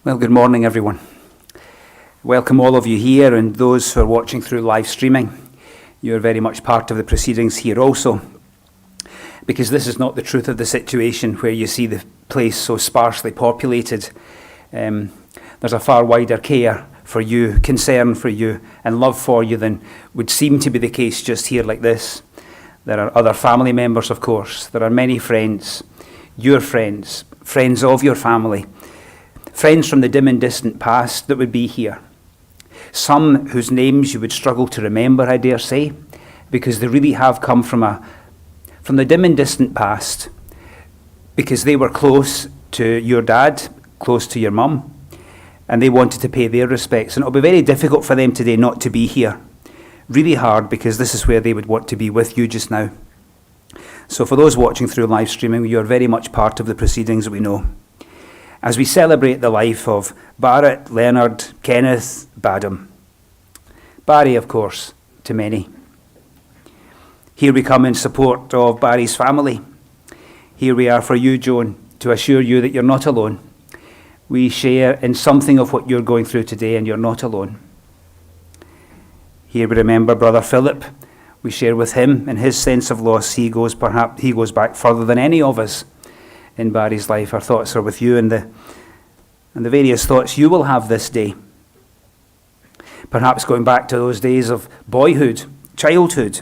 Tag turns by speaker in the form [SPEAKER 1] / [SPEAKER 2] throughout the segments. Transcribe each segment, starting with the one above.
[SPEAKER 1] Well, good morning, everyone. Welcome all of you here and those who are watching through live streaming. You're very much part of the proceedings here also, because this is not the truth of the situation where you see the place so sparsely populated. There's a far wider care for you, concern for you, and love for you than would seem to be the case just here like this. There are other family members, of course. There are many friends, your friends, friends of your family, friends from the dim and distant past that would be here. Some whose names you would struggle to remember, I dare say, because they really have come from the dim and distant past, because they were close to your dad, close to your mum, and they wanted to pay their respects. And it'll be very difficult for them today not to be here. Really hard, because this is where they would want to be with you just now. So for those watching through live streaming, you are very much part of the proceedings, we know. As we celebrate the life of Barrett, Leonard, Kenneth, Badham. Barry, of course, to many. Here we come in support of Barry's family. Here we are for you, Joan, to assure you that you're not alone. We share in something of what you're going through today, and you're not alone. Here we remember Brother Philip. We share with him in his sense of loss. He goes back further than any of us in Barry's life. Our thoughts are with you and the various thoughts you will have this day. Perhaps going back to those days of boyhood, childhood,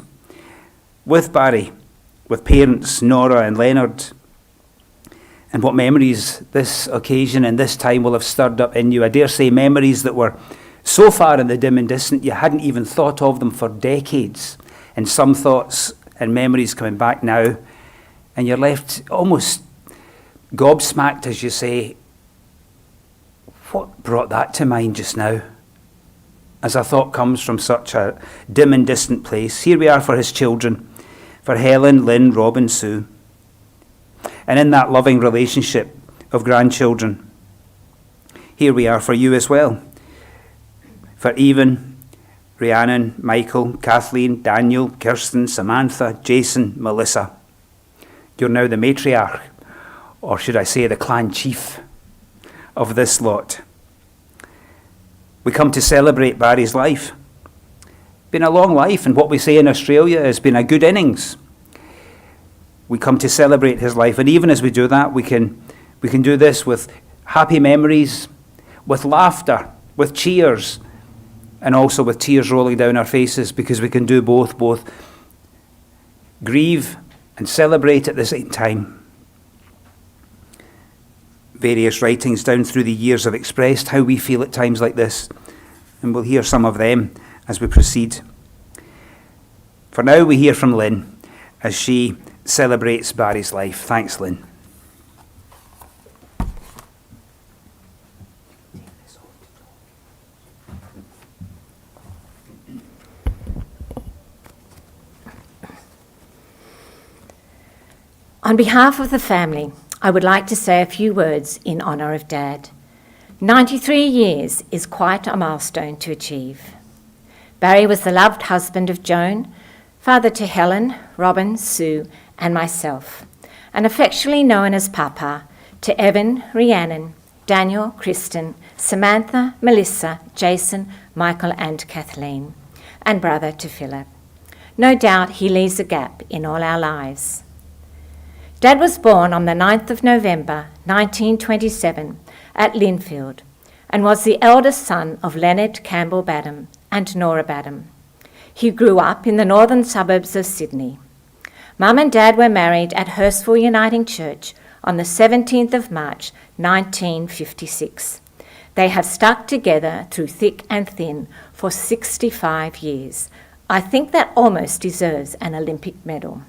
[SPEAKER 1] with Barry, with parents, Nora and Leonard, and what memories this occasion and this time will have stirred up in you. I dare say memories that were so far in the dim and distant you hadn't even thought of them for decades, and some thoughts and memories coming back now, and you're left almost gobsmacked as you say, what brought that to mind just now? As a thought comes from such a dim and distant place. Here we are for his children, for Helen, Lynn, Robin, Sue. And in that loving relationship of grandchildren, here we are for you as well. For Evan, Rhiannon, Michael, Kathleen, Daniel, Kirsten, Samantha, Jason, Melissa. You're now the matriarch, or should I say the clan chief of this lot. We come to celebrate Barry's life. Been a long life, and what we say in Australia has been a good innings. We come to celebrate his life, and even as we do that, we can do this with happy memories, with laughter, with cheers, and also with tears rolling down our faces, because we can do both grieve and celebrate at the same time. Various writings down through the years have expressed how we feel at times like this, and we'll hear some of them as we proceed. For now, we hear from Lynn as she celebrates Barry's life. Thanks, Lynn.
[SPEAKER 2] On behalf of the family, I would like to say a few words in honour of Dad. 93 years is quite a milestone to achieve. Barry was the loved husband of Joan, father to Helen, Robin, Sue and myself, and affectionately known as Papa to Evan, Rhiannon, Daniel, Kristen, Samantha, Melissa, Jason, Michael and Kathleen, and brother to Philip. No doubt he leaves a gap in all our lives. Dad was born on the 9th of November 1927 at Linfield and was the eldest son of Leonard Campbell Badham and Nora Badham. He grew up in the northern suburbs of Sydney. Mum and Dad were married at Hurstville Uniting Church on the 17th of March 1956. They have stuck together through thick and thin for 65 years. I think that almost deserves an Olympic medal.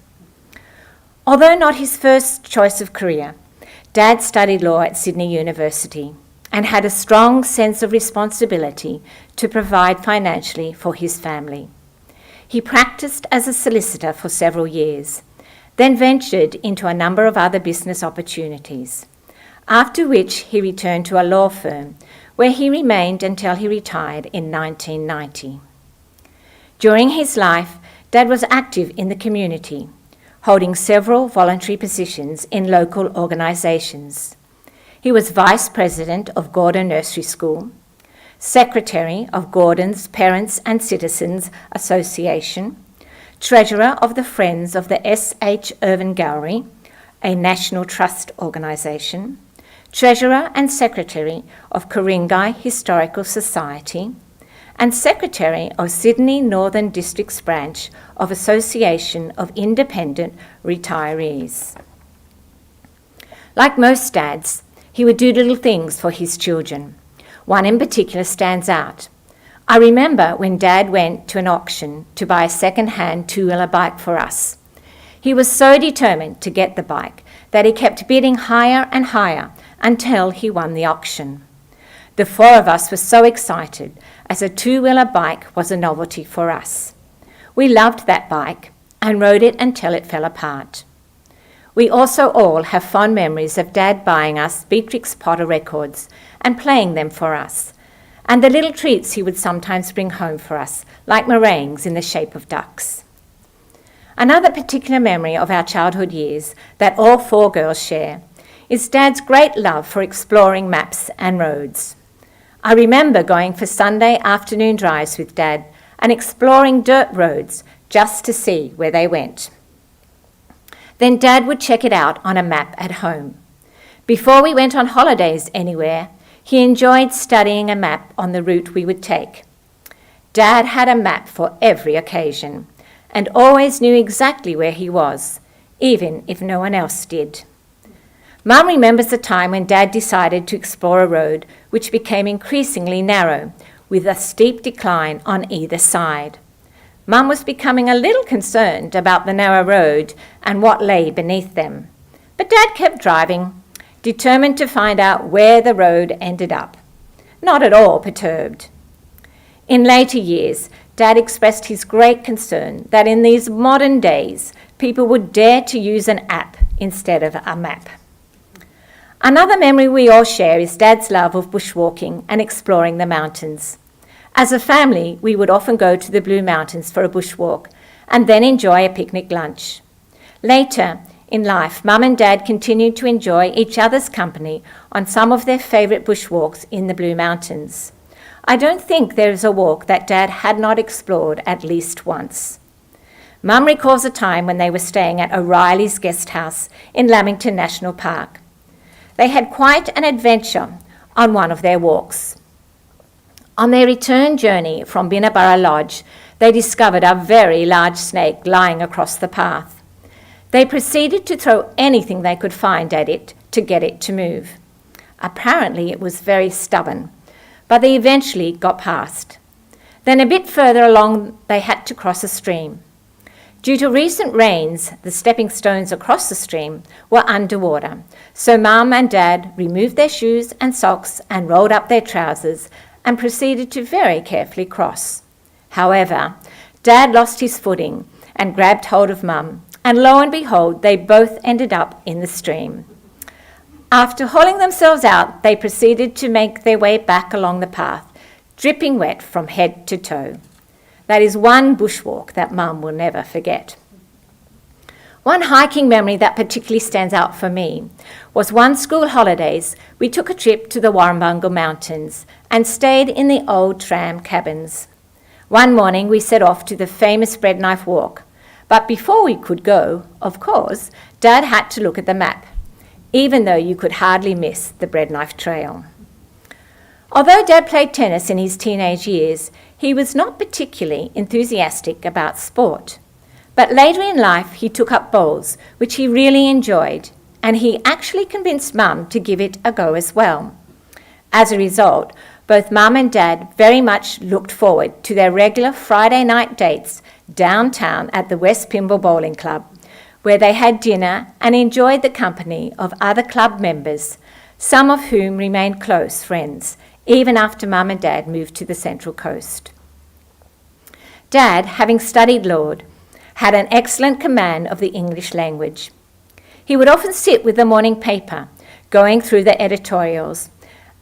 [SPEAKER 2] Although not his first choice of career, Dad studied law at Sydney University and had a strong sense of responsibility to provide financially for his family. He practiced as a solicitor for several years, then ventured into a number of other business opportunities, after which he returned to a law firm where he remained until he retired in 1990. During his life, Dad was active in the community, holding several voluntary positions in local organisations. He was Vice President of Gordon Nursery School, Secretary of Gordon's Parents and Citizens Association, Treasurer of the Friends of the S.H. Irvin Gallery, a National Trust organisation, Treasurer and Secretary of Ku-ring-gai Historical Society, and Secretary of Sydney Northern District's branch of Association of Independent Retirees. Like most dads, he would do little things for his children. One in particular stands out. I remember when Dad went to an auction to buy a second-hand two-wheeler bike for us. He was so determined to get the bike that he kept bidding higher and higher until he won the auction. The four of us were so excited, as a two-wheeler bike was a novelty for us. We loved that bike and rode it until it fell apart. We also all have fond memories of Dad buying us Beatrix Potter records and playing them for us, and the little treats he would sometimes bring home for us, like meringues in the shape of ducks. Another particular memory of our childhood years that all four girls share is Dad's great love for exploring maps and roads. I remember going for Sunday afternoon drives with Dad and exploring dirt roads just to see where they went. Then Dad would check it out on a map at home. Before we went on holidays anywhere, he enjoyed studying a map on the route we would take. Dad had a map for every occasion and always knew exactly where he was, even if no one else did. Mum remembers the time when Dad decided to explore a road which became increasingly narrow, with a steep decline on either side. Mum was becoming a little concerned about the narrow road and what lay beneath them. But Dad kept driving, determined to find out where the road ended up, not at all perturbed. In later years, Dad expressed his great concern that in these modern days, people would dare to use an app instead of a map. Another memory we all share is Dad's love of bushwalking and exploring the mountains. As a family, we would often go to the Blue Mountains for a bushwalk and then enjoy a picnic lunch. Later in life, Mum and Dad continued to enjoy each other's company on some of their favourite bushwalks in the Blue Mountains. I don't think there is a walk that Dad had not explored at least once. Mum recalls a time when they were staying at O'Reilly's guest house in Lamington National Park. They had quite an adventure on one of their walks. On their return journey from Binnaburra Lodge, they discovered a very large snake lying across the path. They proceeded to throw anything they could find at it to get it to move. Apparently it was very stubborn, but they eventually got past. Then a bit further along, they had to cross a stream. Due to recent rains, the stepping stones across the stream were underwater, so Mum and Dad removed their shoes and socks and rolled up their trousers and proceeded to very carefully cross. However, Dad lost his footing and grabbed hold of Mum, and lo and behold, they both ended up in the stream. After hauling themselves out, they proceeded to make their way back along the path, dripping wet from head to toe. That is one bushwalk that Mum will never forget. One hiking memory that particularly stands out for me was one school holidays we took a trip to the Warrumbungle Mountains and stayed in the old tram cabins. One morning we set off to the famous bread knife walk, but before we could go, of course, Dad had to look at the map, even though you could hardly miss the bread knife trail. Although Dad played tennis in his teenage years, he was not particularly enthusiastic about sport. But later in life, he took up bowls, which he really enjoyed, and he actually convinced Mum to give it a go as well. As a result, both Mum and Dad very much looked forward to their regular Friday night dates downtown at the West Pymble Bowling Club, where they had dinner and enjoyed the company of other club members, some of whom remained close friends, even after Mum and Dad moved to the Central Coast. Dad, having studied law, had an excellent command of the English language. He would often sit with the morning paper, going through the editorials,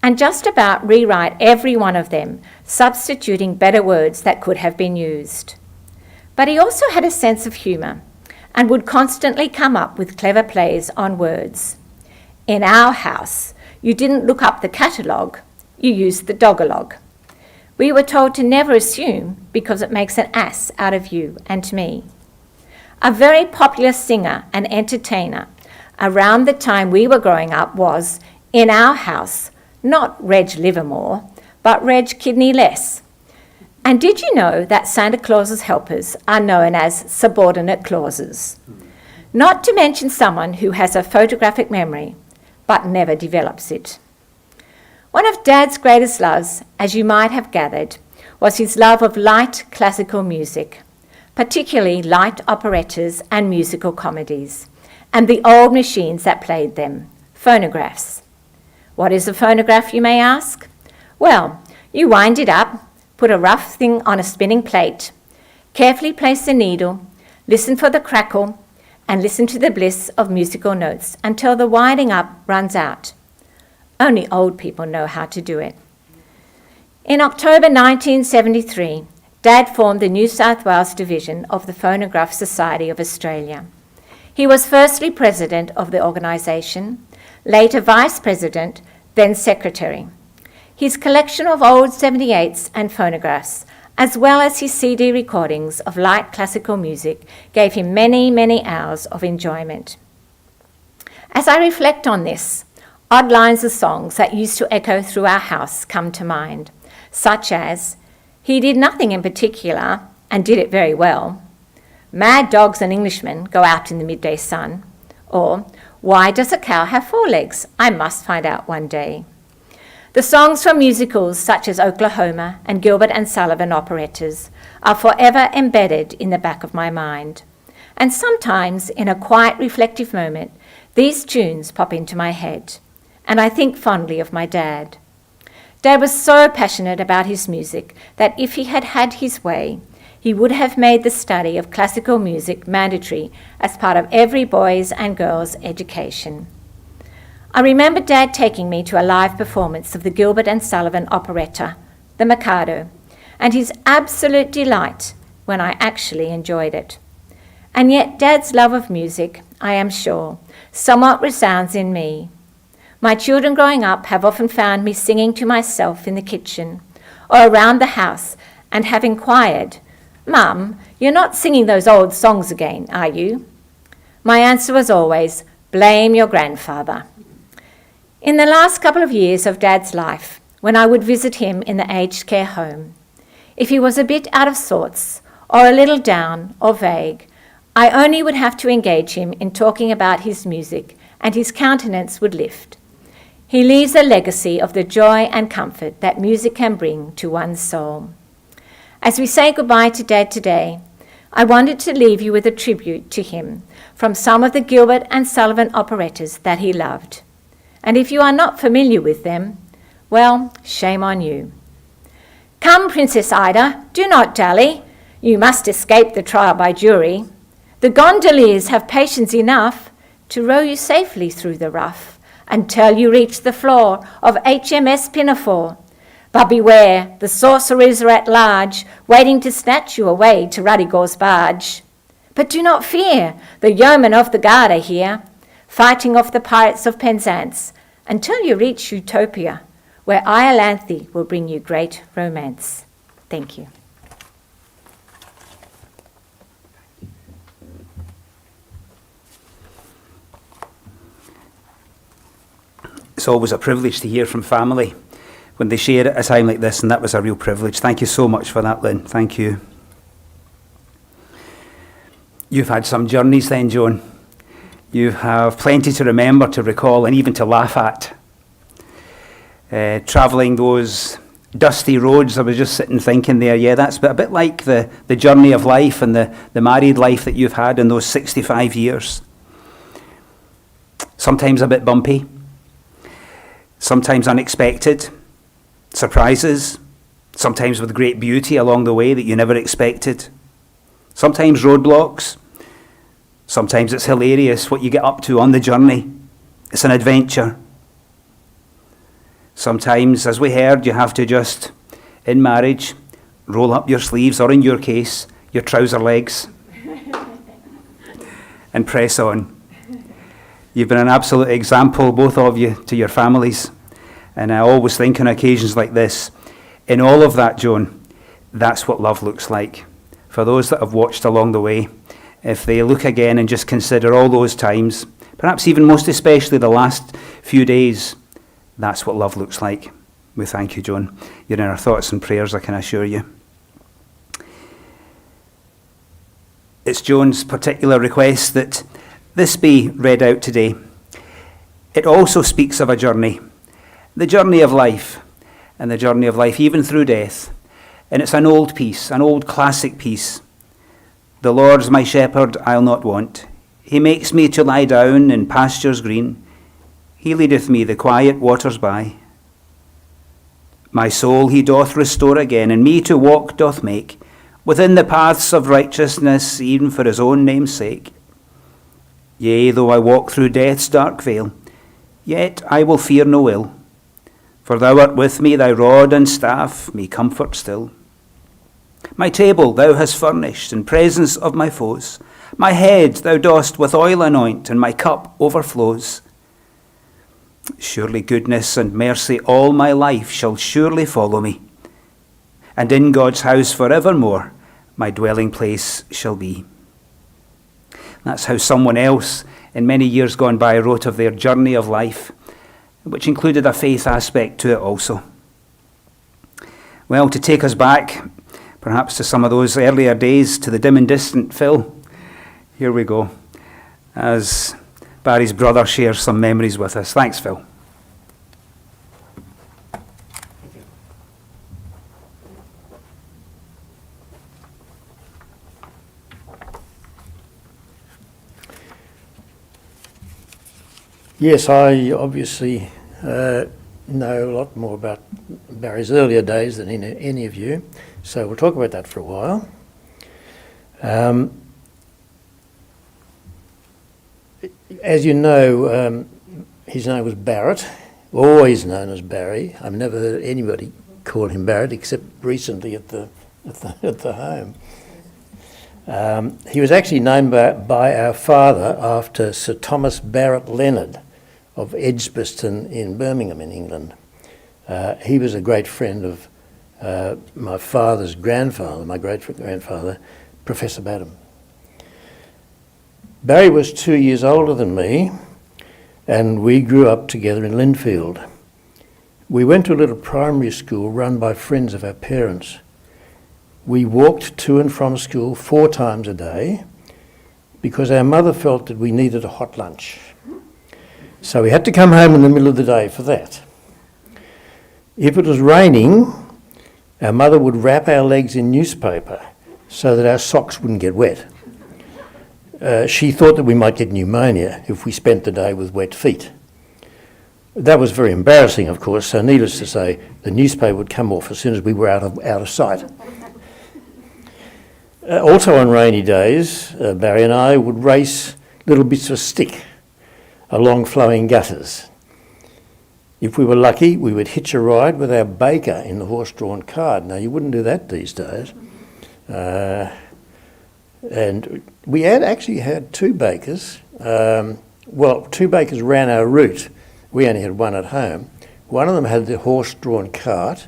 [SPEAKER 2] and just about rewrite every one of them, substituting better words that could have been used. But he also had a sense of humour and would constantly come up with clever plays on words. In our house, You didn't look up the catalogue, you used the dogalogue. We were told to never assume because it makes an ass out of you and me. A very popular singer and entertainer around the time we were growing up was, in our house, not Reg Livermore, but Reg Kidney Less. And did you know that Santa Claus's helpers are known as subordinate clauses? Not to mention someone who has a photographic memory, but never develops it. One of Dad's greatest loves, as you might have gathered, was his love of light classical music, particularly light operettas and musical comedies, and the old machines that played them, phonographs. What is a phonograph, you may ask? Well, you wind it up, put a rough thing on a spinning plate, carefully place the needle, listen for the crackle, and listen to the bliss of musical notes until the winding up runs out. Only old people know how to do it. In October 1973, Dad formed the New South Wales division of the Phonograph Society of Australia. He was firstly president of the organisation, later vice president, then secretary. His collection of old 78s and phonographs, as well as his CD recordings of light classical music, gave him many, many hours of enjoyment. As I reflect on this, odd lines of songs that used to echo through our house come to mind, such as, "He did nothing in particular and did it very well," "Mad dogs and Englishmen go out in the midday sun," or "Why does a cow have 4 legs? I must find out one day." The songs from musicals such as Oklahoma and Gilbert and Sullivan operettas are forever embedded in the back of my mind. And sometimes, in a quiet, reflective moment, these tunes pop into my head, and I think fondly of my dad. Dad was so passionate about his music that if he had had his way, he would have made the study of classical music mandatory as part of every boy's and girl's education. I remember Dad taking me to a live performance of the Gilbert and Sullivan operetta, The Mikado, and his absolute delight when I actually enjoyed it. And yet Dad's love of music, I am sure, somewhat resounds in me. My children growing up have often found me singing to myself in the kitchen or around the house and have inquired, "Mum, you're not singing those old songs again, are you?" My answer was always, "Blame your grandfather." In the last couple of years of Dad's life, when I would visit him in the aged care home, if he was a bit out of sorts or a little down or vague, I only would have to engage him in talking about his music and his countenance would lift. He leaves a legacy of the joy and comfort that music can bring to one's soul. As we say goodbye to Dad today, I wanted to leave you with a tribute to him from some of the Gilbert and Sullivan operettas that he loved. And if you are not familiar with them, well, shame on you. "Come, Princess Ida, do not dally. You must escape the trial by jury. The gondoliers have patience enough to row you safely through the rough until you reach the floor of HMS Pinafore. But beware, the sorcerers are at large, waiting to snatch you away to Ruddigaw's barge. But do not fear, the yeomen of the guard are here, fighting off the pirates of Penzance until you reach Utopia, where Iolanthe will bring you great romance." Thank you.
[SPEAKER 1] It's always a privilege to hear from family when they share at a time like this, and that was a real privilege. Thank you so much for that, Lynn. Thank you. You've had some journeys then, Joan. You have plenty to remember, to recall, and even to laugh at. Travelling those dusty roads, I was just sitting thinking there, yeah, that's a bit like the journey of life and the married life that you've had in those 65 years. Sometimes a bit bumpy, sometimes unexpected, surprises, sometimes with great beauty along the way that you never expected, sometimes roadblocks, sometimes it's hilarious what you get up to on the journey. It's an adventure. Sometimes, as we heard, you have to just, in marriage, roll up your sleeves, or in your case, your trouser legs, and press on. You've been an absolute example, both of you, to your families. And I always think on occasions like this, in all of that, Joan, that's what love looks like. For those that have watched along the way, if they look again and just consider all those times, perhaps even most especially the last few days, that's what love looks like. We thank you, Joan. You're in our thoughts and prayers, I can assure you. It's Joan's particular request that this be read out today. It also speaks of a journey, the journey of life, and the journey of life even through death. And it's an old piece, an old classic piece. The Lord's my shepherd, I'll not want. He makes me to lie down in pastures green. He leadeth me the quiet waters by. My soul he doth restore again, and me to walk doth make within the paths of righteousness, even for his own name's sake. Yea, though I walk through death's dark vale, yet I will fear no ill. For thou art with me, thy rod and staff me comfort still. My table thou hast furnished in presence of my foes. My head thou dost with oil anoint, and my cup overflows. Surely goodness and mercy all my life shall surely follow me, and in God's house forevermore my dwelling place shall be. That's how someone else in many years gone by wrote of their journey of life, which included a faith aspect to it also. Well, to take us back, perhaps to some of those earlier days, to the dim and distant, Phil, here we go, as Barry's brother shares some memories with us. Thanks, Phil.
[SPEAKER 3] Yes, I obviously know a lot more about Barry's earlier days than any of you, so we'll talk about that for a while. As you know, his name was Barrett, always known as Barry. I've never heard anybody call him Barrett except recently at the home. He was actually named by our father after Sir Thomas Barrett Leonard of Edgbaston in Birmingham in England. He was a great friend of my father's grandfather, my great-grandfather, Professor Badham. Barry was 2 years older than me, and we grew up together in Linfield. We went to a little primary school run by friends of our parents. We walked to and from school 4 times a day because our mother felt that we needed a hot lunch. So we had to come home in the middle of the day for that. If it was raining, our mother would wrap our legs in newspaper so that our socks wouldn't get wet. She thought that we might get pneumonia if we spent the day with wet feet. That was very embarrassing, of course, so needless to say, the newspaper would come off as soon as we were out of sight. Also on rainy days, Barry and I would race little bits of stick along flowing gutters. If we were lucky, we would hitch a ride with our baker in the horse-drawn cart. Now, you wouldn't do that these days. And we actually had 2 bakers. 2 bakers ran our route. We only had one at home. One of them had the horse-drawn cart,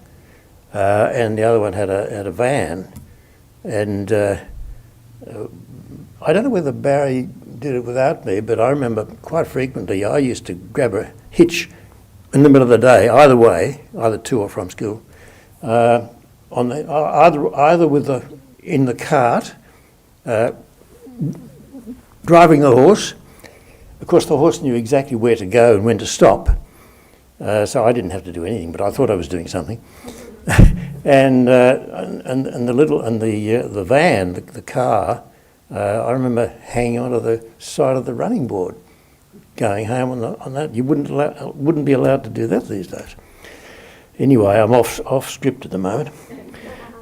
[SPEAKER 3] and the other one had a van. And I don't know whether Barry did it without me, but I remember quite frequently I used to grab a hitch in the middle of the day, either way, either to or from school, either in the cart, driving the horse. Of course, the horse knew exactly where to go and when to stop, so I didn't have to do anything, but I thought I was doing something. And the van, the car, I remember hanging onto the side of the running board, going home on that. You wouldn't be allowed to do that these days. Anyway, I'm off script at the moment.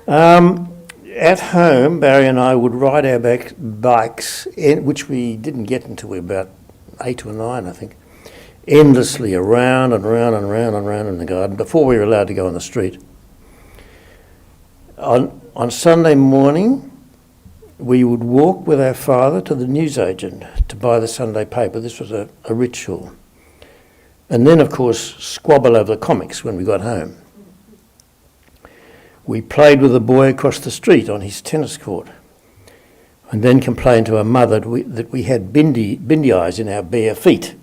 [SPEAKER 3] At home, Barry and I would ride our bikes, which we didn't get until we were about 8 or 9, I think, endlessly around and round and round and round in the garden before we were allowed to go on the street. On Sunday morning, we would walk with our father to the newsagent to buy the Sunday paper. This was a ritual. And then, of course, squabble over the comics when we got home. We played with a boy across the street on his tennis court, and then complained to our mother that we had bindi eyes in our bare feet.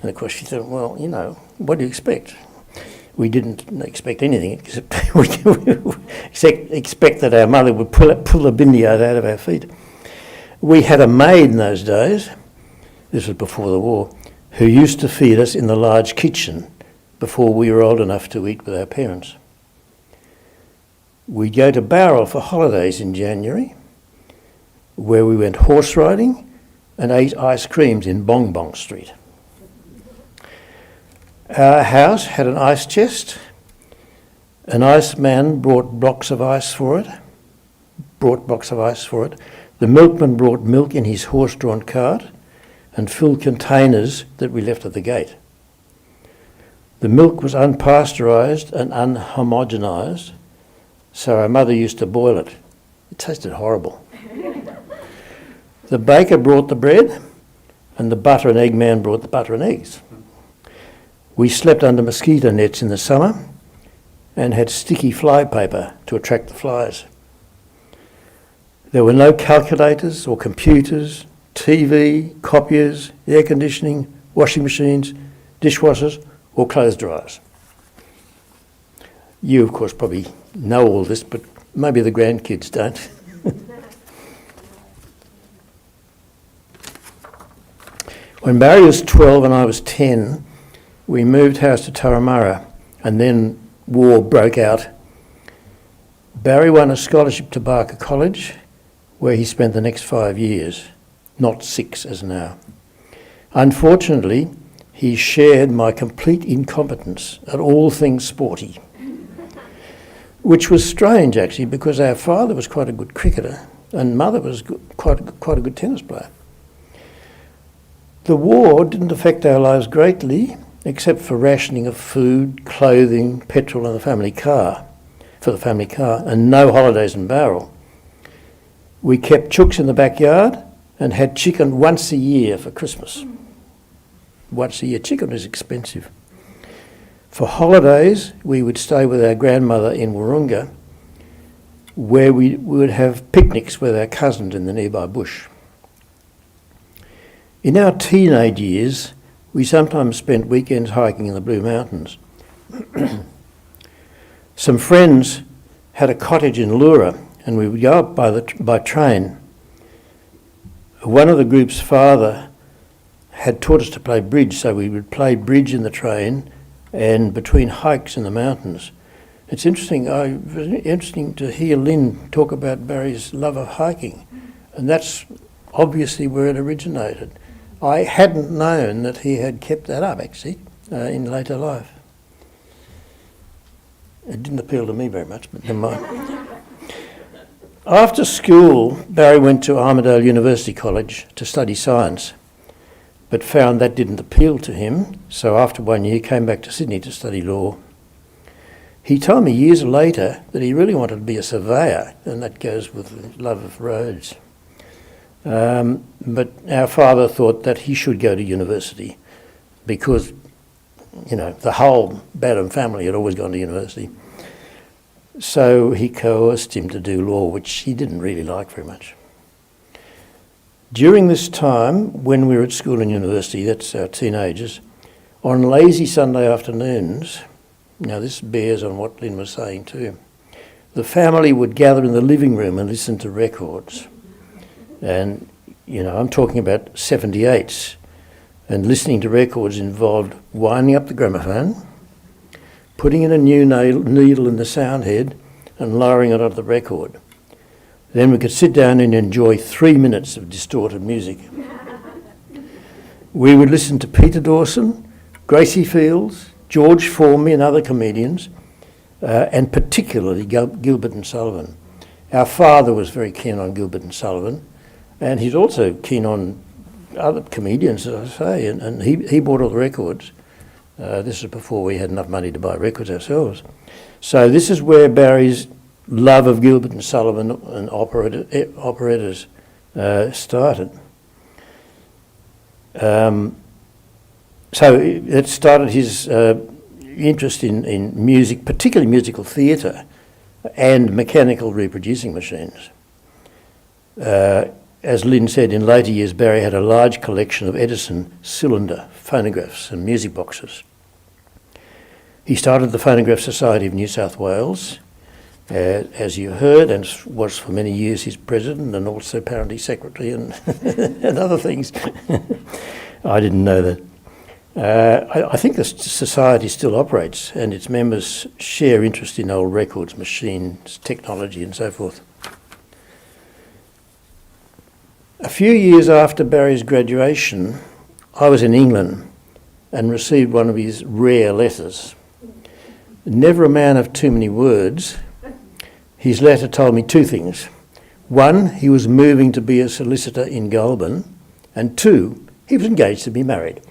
[SPEAKER 3] And of course she thought, well, you know, what do you expect? We didn't expect anything except expect that our mother would pull the bindi eyes out of our feet. We had a maid in those days, this was before the war, who used to feed us in the large kitchen before we were old enough to eat with our parents. We'd go to Barrel for holidays in January, where we went horse riding and ate ice creams in Bong Bong Street. Our house had an ice chest. An iceman brought blocks of ice for it. The milkman brought milk in his horse-drawn cart and filled containers that we left at the gate. The milk was unpasteurised and unhomogenised, so our mother used to boil it. It tasted horrible. The baker brought the bread, and the butter and egg man brought the butter and eggs. We slept under mosquito nets in the summer and had sticky fly paper to attract the flies. There were no calculators or computers, TV, copiers, air conditioning, washing machines, dishwashers or clothes dryers. You, of course, probably know all this, but maybe the grandkids don't. When Barry was 12 and I was 10, we moved house to Turramurra, and then war broke out. Barry won a scholarship to Barker College, where he spent the next 5 years, not 6 as now. Unfortunately, he shared my complete incompetence at all things sporty, which was strange actually, because our father was quite a good cricketer and mother was quite a good tennis player. The war didn't affect our lives greatly, except for rationing of food, clothing, petrol and the family car, and no holidays in Barrel. We kept chooks in the backyard and had chicken once a year for Christmas. Once a year. Chicken is expensive. For holidays, we would stay with our grandmother in Wahroonga, where we would have picnics with our cousins in the nearby bush. In our teenage years, we sometimes spent weekends hiking in the Blue Mountains. Some friends had a cottage in Leura, and we would go up by train. One of the group's father had taught us to play bridge, so we would play bridge in the train and between hikes in the mountains. It's interesting. It was interesting to hear Lynn talk about Barry's love of hiking, and that's obviously where it originated. I hadn't known that he had kept that up, actually, in later life. It didn't appeal to me very much, but never mind. After school, Barry went to Armidale University College to study science, but found that didn't appeal to him, so after 1 year came back to Sydney to study law. He told me years later that he really wanted to be a surveyor, and that goes with the love of roads. But our father thought that he should go to university because, you know, the whole Badham family had always gone to university. So he coerced him to do law, which he didn't really like very much. During this time, when we were at school and university, that's our teenagers, on lazy Sunday afternoons, now this bears on what Lynn was saying too, the family would gather in the living room and listen to records. And, you know, I'm talking about 78s, and listening to records involved winding up the gramophone, putting in a new needle in the sound head and lowering it onto the record. Then we could sit down and enjoy 3 minutes of distorted music. We would listen to Peter Dawson, Gracie Fields, George Formby and other comedians, and particularly Gilbert and Sullivan. Our father was very keen on Gilbert and Sullivan, and he's also keen on other comedians, as I say, and he bought all the records. This is before we had enough money to buy records ourselves. So this is where Barry's love of Gilbert and Sullivan and operettas started. So it started his interest in music, particularly musical theatre and mechanical reproducing machines. As Lynn said, in later years Barry had a large collection of Edison cylinder phonographs and music boxes. He started the Phonograph Society of New South Wales, as you heard, and was for many years his president and also apparently secretary and, and other things. I didn't know that. I think the society still operates and its members share interest in old records, machines, technology and so forth. A few years after Barry's graduation, I was in England and received one of his rare letters. Never a man of too many words, his letter told me two things. One, he was moving to be a solicitor in Goulburn, and two, he was engaged to be married.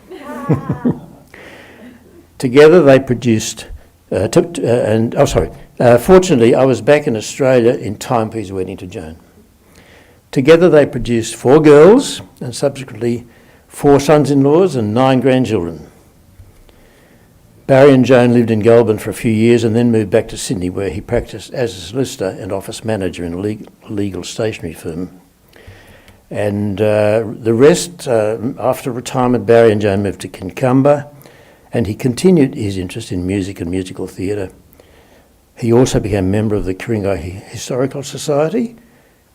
[SPEAKER 3] Together they produced, fortunately I was back in Australia in time for his wedding to Joan. Together they produced 4 girls and subsequently 4 sons-in-laws and 9 grandchildren. Barry and Joan lived in Goulburn for a few years and then moved back to Sydney, where he practiced as a solicitor and office manager in a legal stationery firm. And the rest, after retirement, Barry and Joan moved to Kincumber, and he continued his interest in music and musical theatre. He also became a member of the Ku-ring-gai Historical Society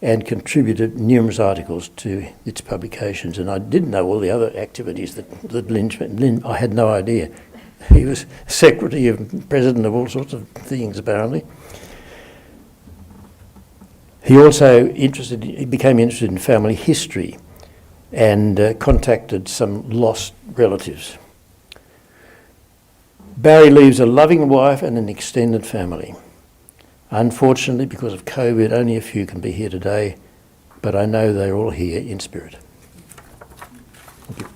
[SPEAKER 3] and contributed numerous articles to its publications. And I didn't know all the other activities that Lynn, I had no idea. He was secretary and president of all sorts of things, apparently. He also became interested in family history and contacted some lost relatives. Barry leaves a loving wife and an extended family. Unfortunately, because of COVID, only a few can be here today, but I know they're all here in spirit. Thank you.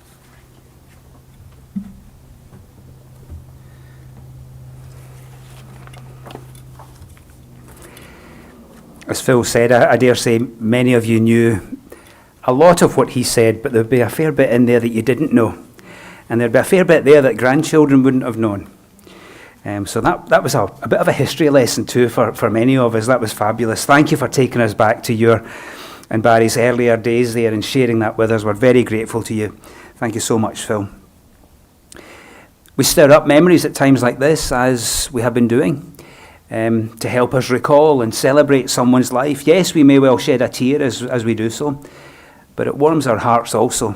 [SPEAKER 1] As Phil said, I dare say many of you knew a lot of what he said, but there'd be a fair bit in there that you didn't know. And there'd be a fair bit there that grandchildren wouldn't have known. So that was a bit of a history lesson too for many of us. That was fabulous. Thank you for taking us back to your and Barry's earlier days there and sharing that with us. We're very grateful to you. Thank you so much, Phil. We stir up memories at times like this, as we have been doing, to help us recall and celebrate someone's life. Yes, we may well shed a tear as we do so, but it warms our hearts also.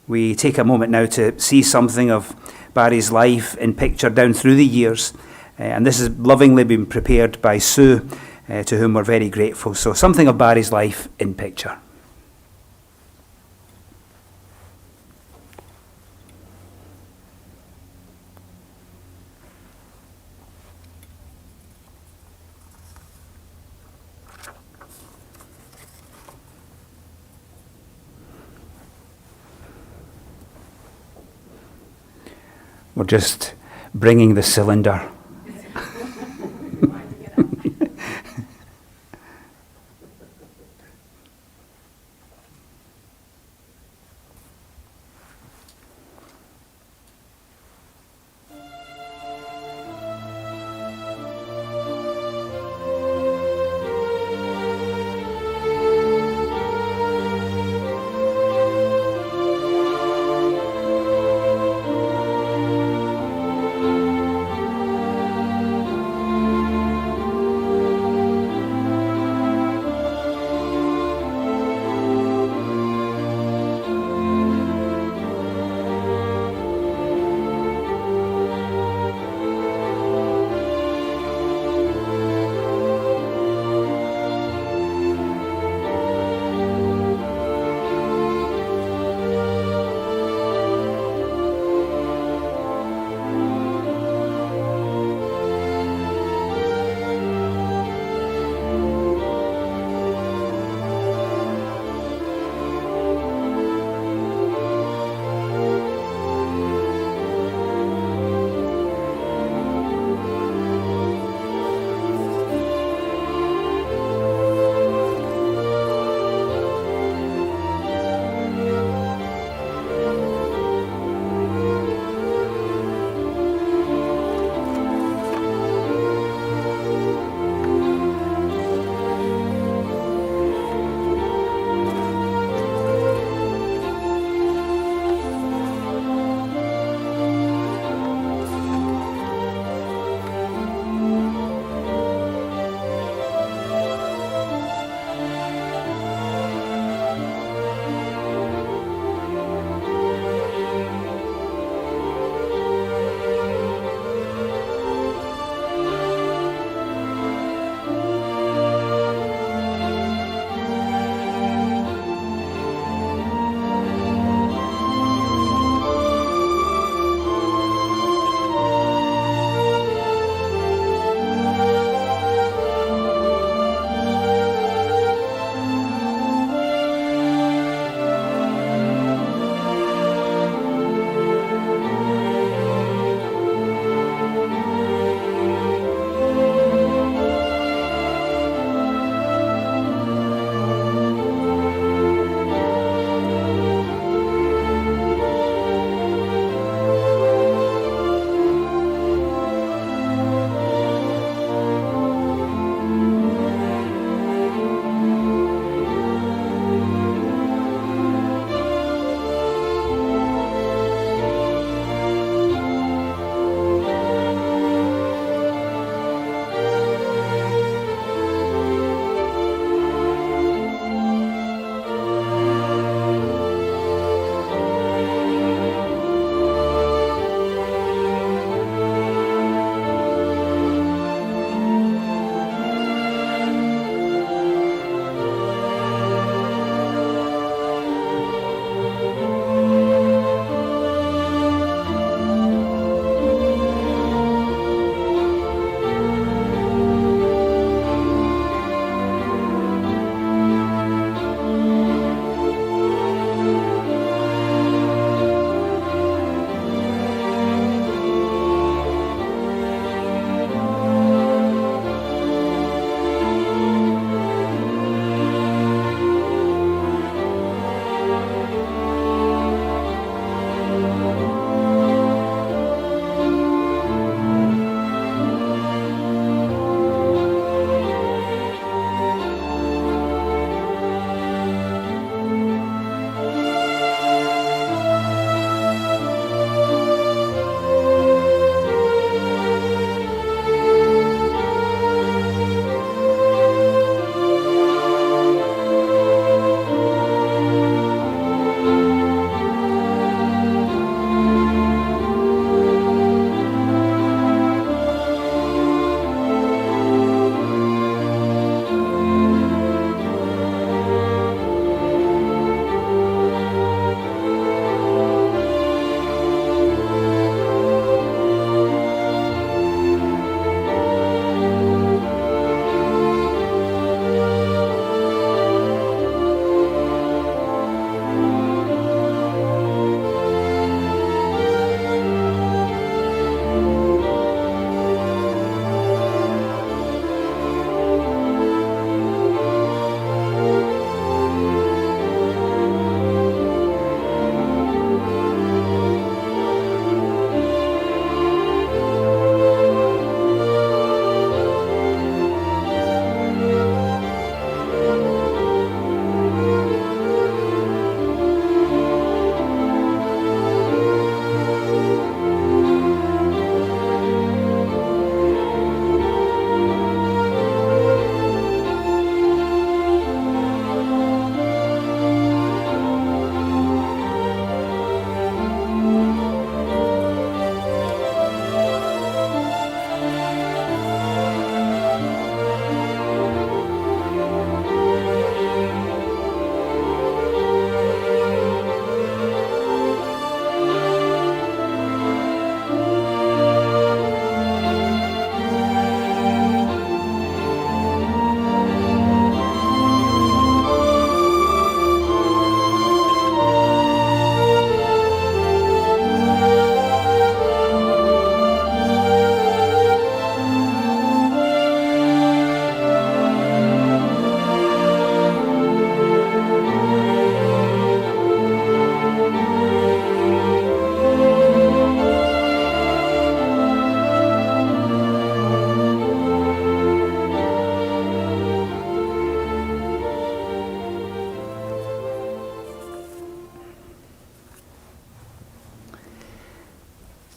[SPEAKER 1] We take a moment now to see something of Barry's life in picture down through the years, and this has lovingly been prepared by Sue, to whom we're very grateful. So something of Barry's life in picture. We're just bringing the cylinder.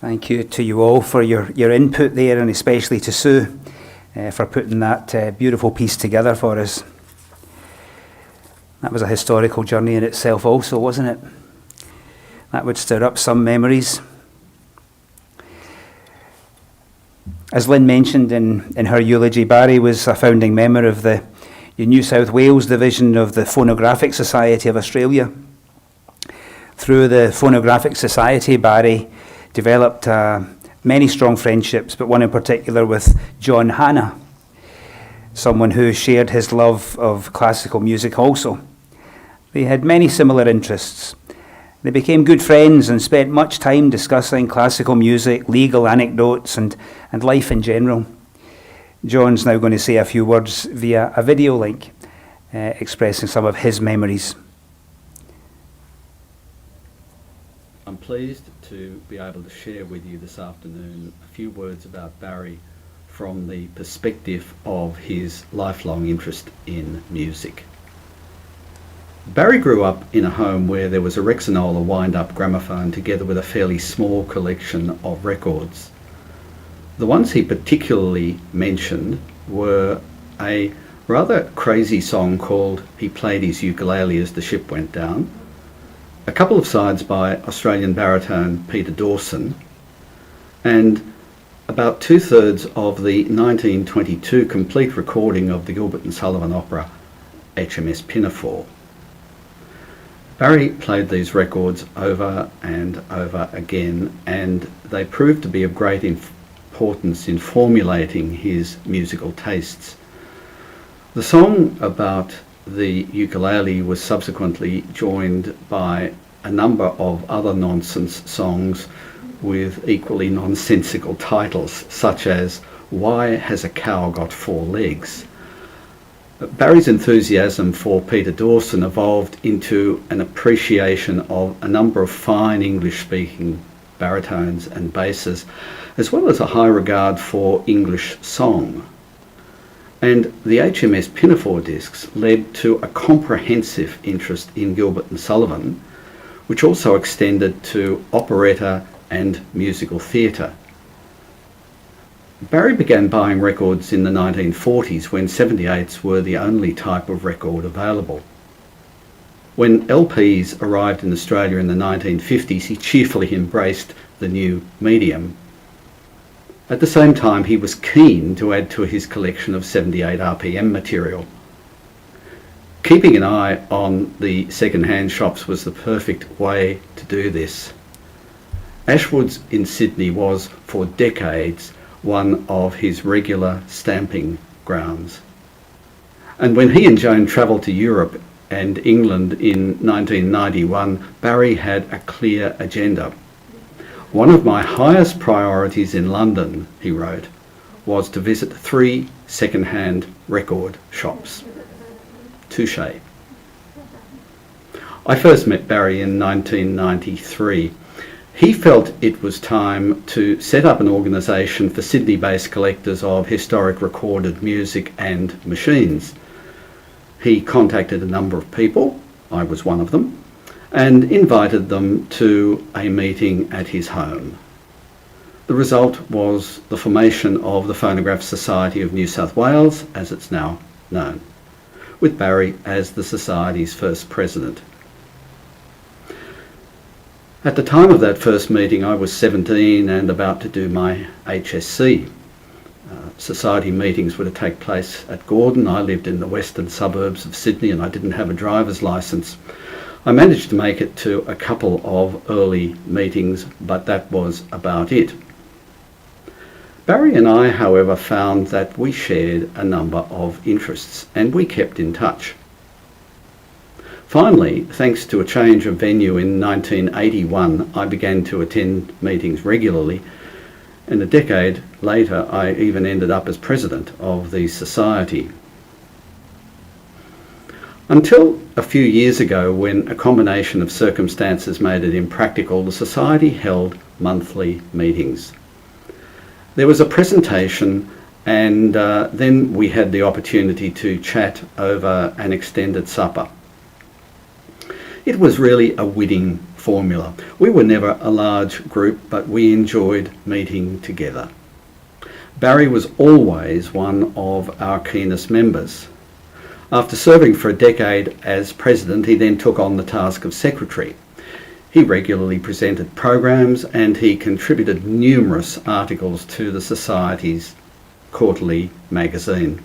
[SPEAKER 1] Thank you to you all for your input there, and especially to Sue for putting that beautiful piece together for us. That was a historical journey in itself also, wasn't it? That would stir up some memories. As Lynn mentioned in her eulogy, Barry was a founding member of the New South Wales division of the Phonographic Society of Australia. Through the Phonographic Society, Barry developed many strong friendships, but one in particular with John Hannah, someone who shared his love of classical music also. They had many similar interests. They became good friends and spent much time discussing classical music, legal anecdotes, and life in general. John's now going to say a few words via a video link expressing some of his memories.
[SPEAKER 4] I'm pleased to be able to share with you this afternoon a few words about Barry from the perspective of his lifelong interest in music. Barry grew up in a home where there was a Rexanola wind-up gramophone together with a fairly small collection of records. The ones he particularly mentioned were a rather crazy song called "He Played His Ukulele as the Ship Went Down," a couple of sides by Australian baritone Peter Dawson, and about 2/3 of the 1922 complete recording of the Gilbert and Sullivan opera HMS Pinafore. Barry played these records over and over again, and they proved to be of great importance in formulating his musical tastes. The song about the ukulele was subsequently joined by a number of other nonsense songs with equally nonsensical titles, such as "Why Has a Cow Got Four Legs?" Barry's enthusiasm for Peter Dawson evolved into an appreciation of a number of fine English-speaking baritones and basses, as well as a high regard for English song. And the HMS Pinafore discs led to a comprehensive interest in Gilbert and Sullivan, which also extended to operetta and musical theatre. Barry began buying records in the 1940s when 78s were the only type of record available. When LPs arrived in Australia in the 1950s, he cheerfully embraced the new medium. At the same time, he was keen to add to his collection of 78 RPM material. Keeping an eye on the second-hand shops was the perfect way to do this. Ashwood's in Sydney was, for decades, one of his regular stamping grounds. And when he and Joan travelled to Europe and England in 1991, Barry had a clear agenda. "One of my highest priorities in London," he wrote, "was to visit 3 second-hand record shops." Touché. I first met Barry in 1993. He felt it was time to set up an organisation for Sydney-based collectors of historic recorded music and machines. He contacted a number of people, I was one of them, and invited them to a meeting at his home. The result was the formation of the Phonograph Society of New South Wales, as it's now known, with Barry as the Society's first president. At the time of that first meeting, I was 17 and about to do my HSC. Society meetings were to take place at Gordon. I lived in the western suburbs of Sydney and I didn't have a driver's licence. I managed to make it to a couple of early meetings, but that was about it. Barry and I, however, found that we shared a number of interests and we kept in touch. Finally, thanks to a change of venue in 1981, I began to attend meetings regularly, and a decade later I even ended up as president of the society. Until a few years ago, when a combination of circumstances made it impractical, the society held monthly meetings. There was a presentation and then we had the opportunity to chat over an extended supper. It was really a wedding formula. We were never a large group, but we enjoyed meeting together. Barry was always one of our keenest members. After serving for a decade as president, he then took on the task of secretary. He regularly presented programs and he contributed numerous articles to the Society's quarterly magazine.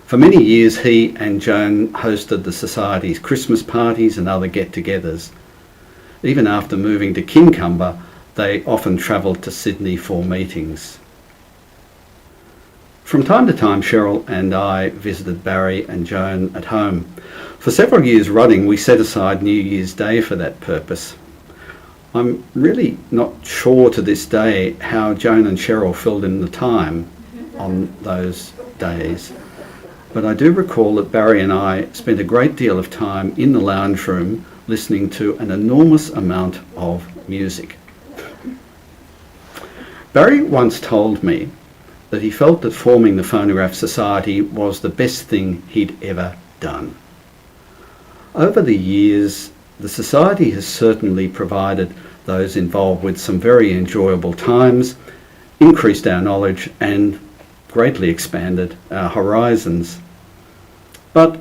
[SPEAKER 4] For many years, he and Joan hosted the Society's Christmas parties and other get-togethers. Even after moving to Kincumber, they often travelled to Sydney for meetings. From time to time, Cheryl and I visited Barry and Joan at home. For several years running, we set aside New Year's Day for that purpose. I'm really not sure to this day how Joan and Cheryl filled in the time on those days, but I do recall that Barry and I spent a great deal of time in the lounge room listening to an enormous amount of music. Barry once told me that he felt that forming the Phonograph Society was the best thing he'd ever done. Over the years, the Society has certainly provided those involved with some very enjoyable times, increased our knowledge and greatly expanded our horizons. But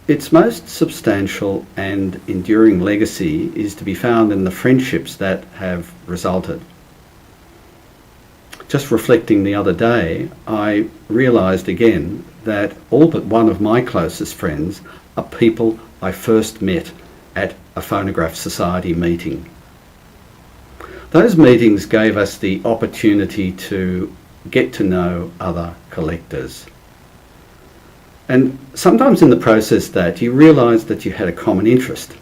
[SPEAKER 4] its most substantial and enduring legacy is to be found in the friendships that have resulted. Just reflecting the other day, I realised again that all but one of my closest friends are people I first met at a Phonograph Society meeting. Those meetings gave us the opportunity to get to know other collectors. And sometimes in the process that you realised that you had a common interest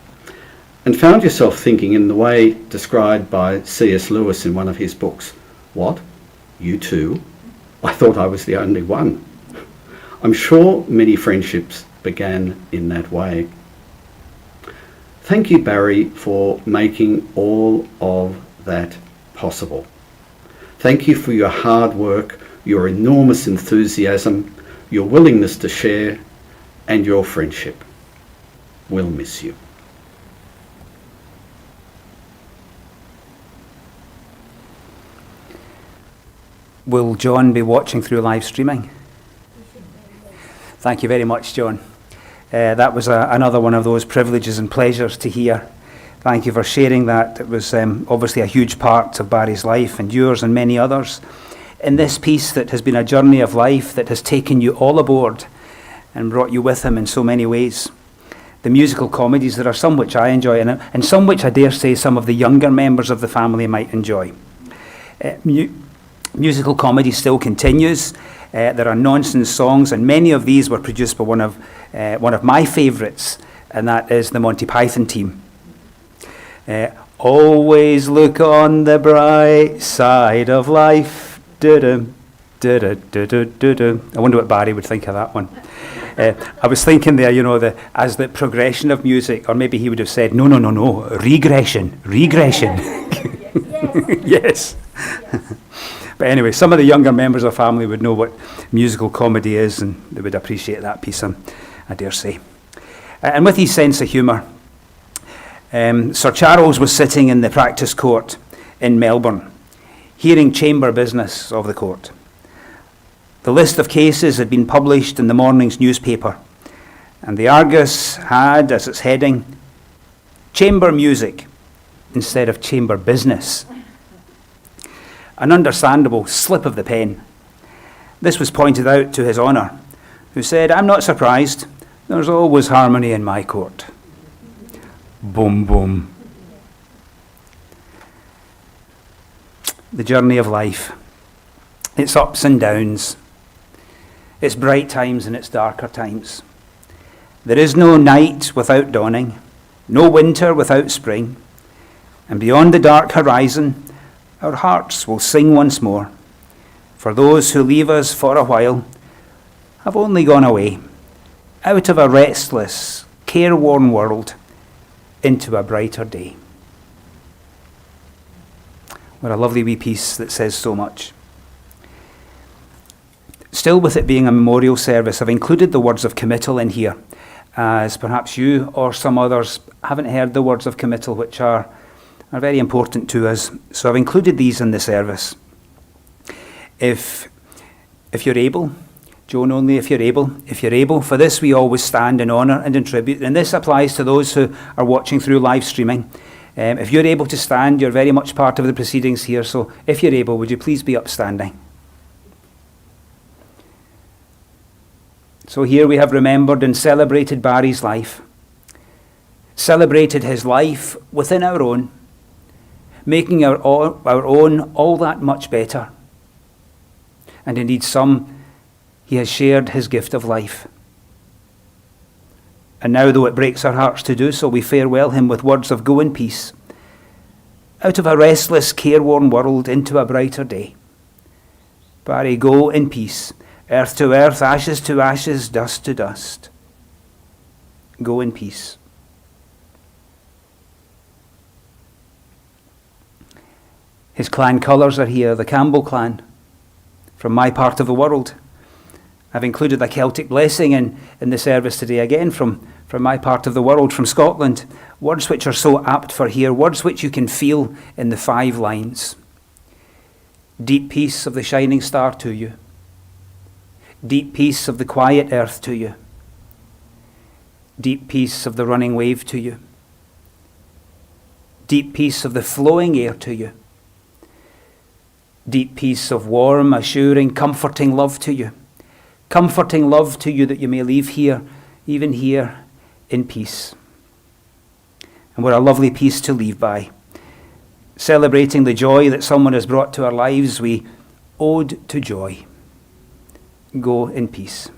[SPEAKER 4] and found yourself thinking in the way described by C.S. Lewis in one of his books, "What? You too? I thought I was the only one." I'm sure many friendships began in that way. Thank you, Barry, for making all of that possible. Thank you for your hard work, your enormous enthusiasm, your willingness to share, and your friendship. We'll miss you.
[SPEAKER 1] Will John be watching through live streaming? Thank you very much, John. That was another one of those privileges and pleasures to hear. Thank you for sharing that. It was obviously a huge part of Barry's life and yours and many others. In this piece that has been a journey of life that has taken you all aboard and brought you with him in so many ways. The musical comedies, there are some which I enjoy and some which I dare say some of the younger members of the family might enjoy. Musical comedy still continues. There are nonsense songs, and many of these were produced by one of my favourites, and that is the Monty Python team. Always look on the bright side of life. Du-dum, du-du-du-du-du-du. I wonder what Barry would think of that one. I was thinking there, as the progression of music, or maybe he would have said, no, regression. Yes. But anyway, some of the younger members of the family would know what musical comedy is, and they would appreciate that piece, I dare say. And with his sense of humour, Sir Charles was sitting in the practice court in Melbourne, hearing chamber business of the court. The list of cases had been published in the morning's newspaper, and the Argus had as its heading, "Chamber Music" instead of "Chamber Business." An understandable slip of the pen. This was pointed out to His Honour, who said, "I'm not surprised. There's always harmony in my court." Boom, boom. The journey of life. Its ups and downs. Its bright times and its darker times. There is no night without dawning, no winter without spring, and beyond the dark horizon, our hearts will sing once more, for those who leave us for a while have only gone away, out of a restless, careworn world, into a brighter day. What a lovely wee piece that says so much. Still, with it being a memorial service, I've included the words of committal in here, as perhaps you or some others haven't heard the words of committal, which are very important to us. So I've included these in the service. If you're able, Joan, only if you're able, for this we always stand in honour and in tribute, and this applies to those who are watching through live streaming. If you're able to stand, you're very much part of the proceedings here, so if you're able, would you please be upstanding? So here we have remembered and celebrated Barry's life, celebrated his life within our own, making our own all that much better. And indeed some, he has shared his gift of life. And now, though it breaks our hearts to do so, we farewell him with words of go in peace, out of a restless, careworn world into a brighter day. Barry, go in peace, earth to earth, ashes to ashes, dust to dust. Go in peace. His clan colours are here, the Campbell clan, from my part of the world. I've included a Celtic blessing in the service today, again from my part of the world, from Scotland. Words which are so apt for here, words which you can feel in the 5 lines. Deep peace of the shining star to you. Deep peace of the quiet earth to you. Deep peace of the running wave to you. Deep peace of the flowing air to you. Deep peace of warm, assuring, comforting love to you. Comforting love to you that you may leave here, even here, in peace. And what a lovely peace to leave by. Celebrating the joy that someone has brought to our lives, we ode to joy. Go in peace.